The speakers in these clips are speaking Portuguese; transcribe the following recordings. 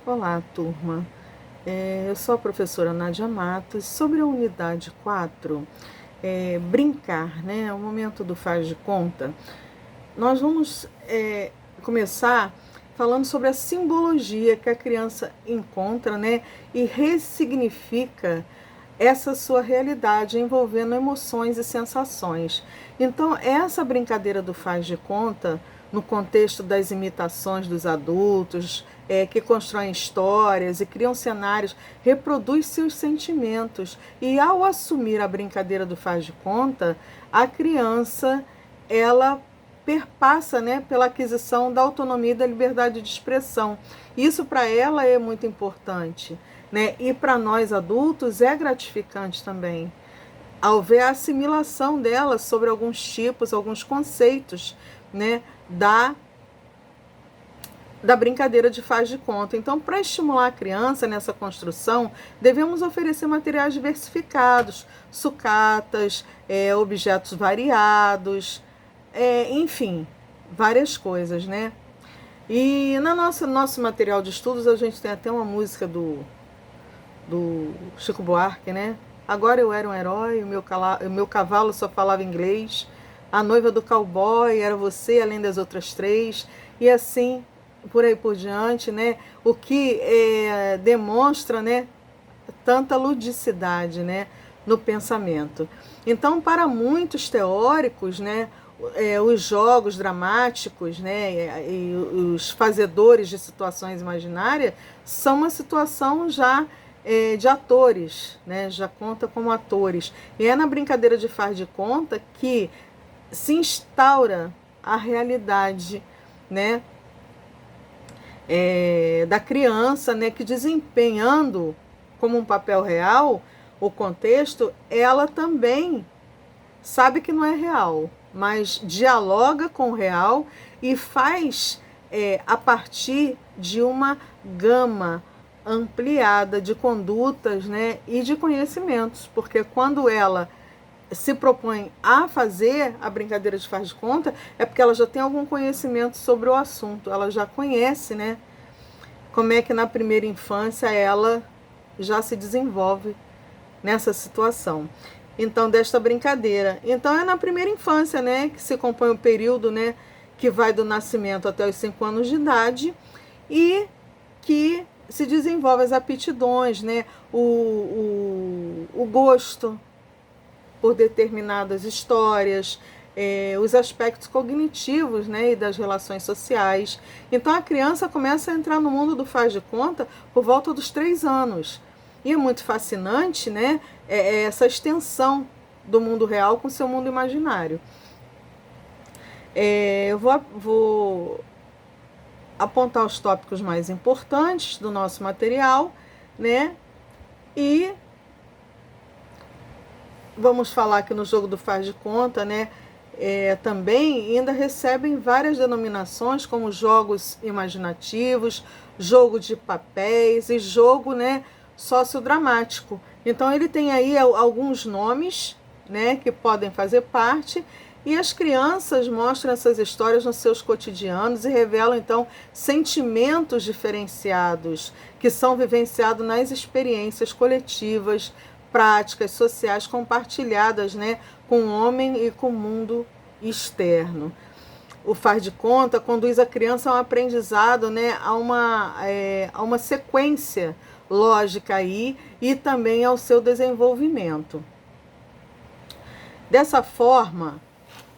Olá, turma. Eu sou a professora Nádia Matos. Sobre a unidade 4, brincar, né? O momento do faz de conta. Nós vamos começar falando sobre a simbologia que a criança encontra, né? E ressignifica essa sua realidade, envolvendo emoções e sensações. Então, essa brincadeira do faz de conta, no contexto das imitações dos adultos, que constroem histórias e criam cenários, reproduz seus sentimentos. E ao assumir a brincadeira do faz de conta, a criança, ela perpassa, né, pela aquisição da autonomia e da liberdade de expressão. Isso para ela é muito importante, né? E para nós adultos é gratificante também, ao ver a assimilação dela sobre alguns tipos, alguns conceitos, né, da brincadeira de faz de conta. Então, para estimular a criança nessa construção, devemos oferecer materiais diversificados, sucatas, objetos variados, enfim, várias coisas, né? E no nosso material de estudos, a gente tem até uma música do Chico Buarque, né? Agora eu era um herói, o meu cavalo só falava inglês, a noiva do cowboy era você, além das outras três, e assim por aí por diante, né? O que demonstra, né, tanta ludicidade, né, no pensamento. Então, para muitos teóricos, né, os jogos dramáticos, né, e os fazedores de situações imaginárias são uma situação já de atores, né, já conta como atores. E é na brincadeira de faz de conta que se instaura a realidade, né, da criança, né, que desempenhando como um papel real o contexto, ela também sabe que não é real, mas dialoga com o real e faz a partir de uma gama ampliada de condutas, né, e de conhecimentos, porque quando ela se propõe a fazer a brincadeira de faz de conta, é porque ela já tem algum conhecimento sobre o assunto, ela já conhece, né, como é que na primeira infância ela já se desenvolve nessa situação. Então, desta brincadeira. Então, é na primeira infância, né, que se compõe o período, né, que vai do nascimento até os 5 anos de idade e que se desenvolve as aptidões, né, o gosto por determinadas histórias, os aspectos cognitivos, né, e das relações sociais. Então a criança começa a entrar no mundo do faz de conta por volta dos 3 anos. E é muito fascinante, né, essa extensão do mundo real com o seu mundo imaginário. Eu vou apontar os tópicos mais importantes do nosso material, né, e vamos falar que no jogo do faz de conta, né, também ainda recebem várias denominações, como jogos imaginativos, jogo de papéis e jogo, né, sociodramático. Então ele tem aí alguns nomes, né, que podem fazer parte, e as crianças mostram essas histórias nos seus cotidianos e revelam então sentimentos diferenciados que são vivenciados nas experiências coletivas, práticas sociais compartilhadas, né, com o homem e com o mundo externo. O faz de conta conduz a criança a um aprendizado, né, a uma sequência lógica aí e também ao seu desenvolvimento. Dessa forma,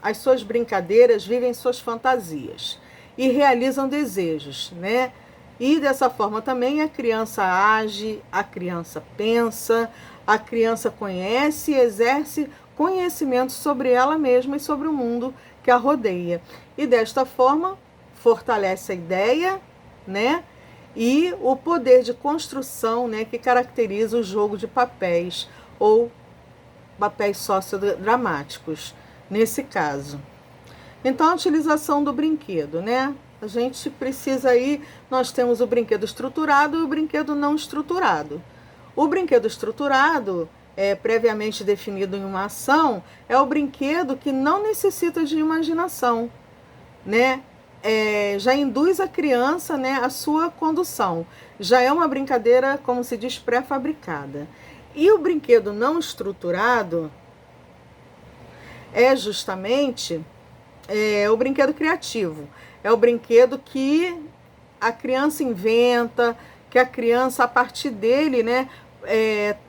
as suas brincadeiras vivem suas fantasias e realizam desejos, né? E dessa forma também a criança age, a criança pensa, a criança conhece e exerce conhecimento sobre ela mesma e sobre o mundo que a rodeia. E desta forma fortalece a ideia, né? E o poder de construção, né, que caracteriza o jogo de papéis ou papéis sociodramáticos, nesse caso. Então, a utilização do brinquedo, né? A gente precisa aí, nós temos o brinquedo estruturado e o brinquedo não estruturado. O brinquedo estruturado, previamente definido em uma ação, é o brinquedo que não necessita de imaginação, né? já induz a criança, né, a sua condução. Já é uma brincadeira, como se diz, pré-fabricada. E o brinquedo não estruturado é justamente o brinquedo criativo. É o brinquedo que a criança inventa, que a criança, a partir dele, né,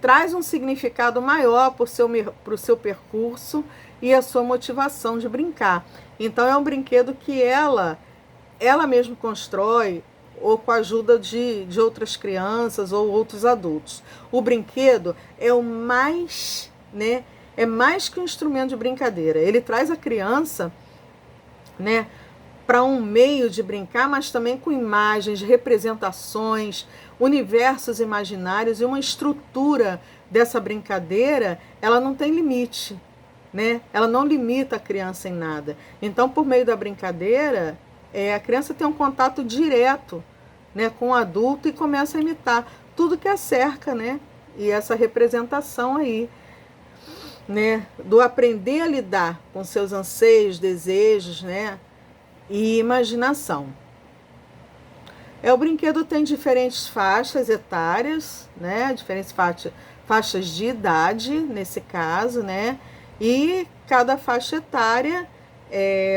traz um significado maior para o seu percurso e a sua motivação de brincar. Então é um brinquedo que ela mesma constrói, ou com a ajuda de outras crianças ou outros adultos. O brinquedo é o mais, né, é mais que um instrumento de brincadeira. Ele traz a criança, né, para um meio de brincar, mas também com imagens, representações, universos imaginários, e uma estrutura dessa brincadeira, ela não tem limite, né? Ela não limita a criança em nada. Então, por meio da brincadeira, a criança tem um contato direto, né, com o adulto e começa a imitar tudo que a cerca, né? E essa representação aí, né, do aprender a lidar com seus anseios, desejos, né, e imaginação. O brinquedo tem diferentes faixas etárias, né, diferentes faixas de idade, nesse caso, né, e cada faixa etária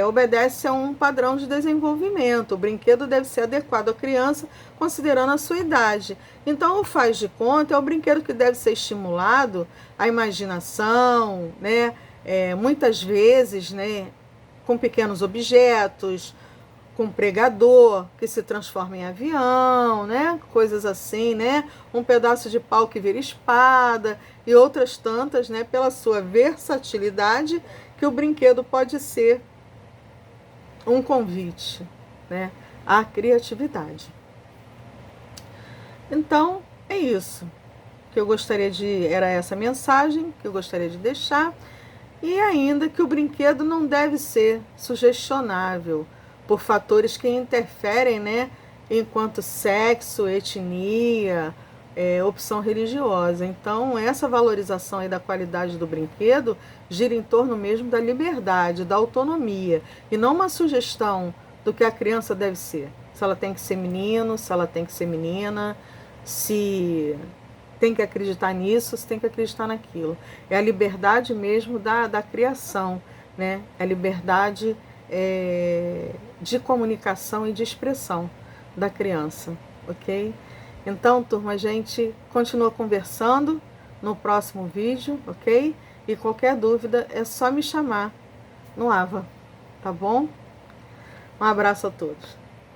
obedece a um padrão de desenvolvimento. O brinquedo deve ser adequado à criança, considerando a sua idade. Então, o faz de conta é o brinquedo que deve ser estimulado a imaginação, né? Muitas vezes, né, com pequenos objetos, com pregador que se transforma em avião, né? Coisas assim, né? Um pedaço de pau que vira espada e outras tantas, né? Pela sua versatilidade, que o brinquedo pode ser um convite, né, à criatividade. Então, é isso que eu gostaria era essa mensagem que eu gostaria de deixar. E ainda que o brinquedo não deve ser sugestionável por fatores que interferem, né, enquanto sexo, etnia, opção religiosa. Então, essa valorização aí da qualidade do brinquedo gira em torno mesmo da liberdade, da autonomia, e não uma sugestão do que a criança deve ser. Se ela tem que ser menino, se ela tem que ser menina, se tem que acreditar nisso, se tem que acreditar naquilo. É a liberdade mesmo da criação, né? É a liberdade de comunicação e de expressão da criança, ok? Então, turma, a gente continua conversando no próximo vídeo, ok? E qualquer dúvida é só me chamar no AVA, tá bom? Um abraço a todos.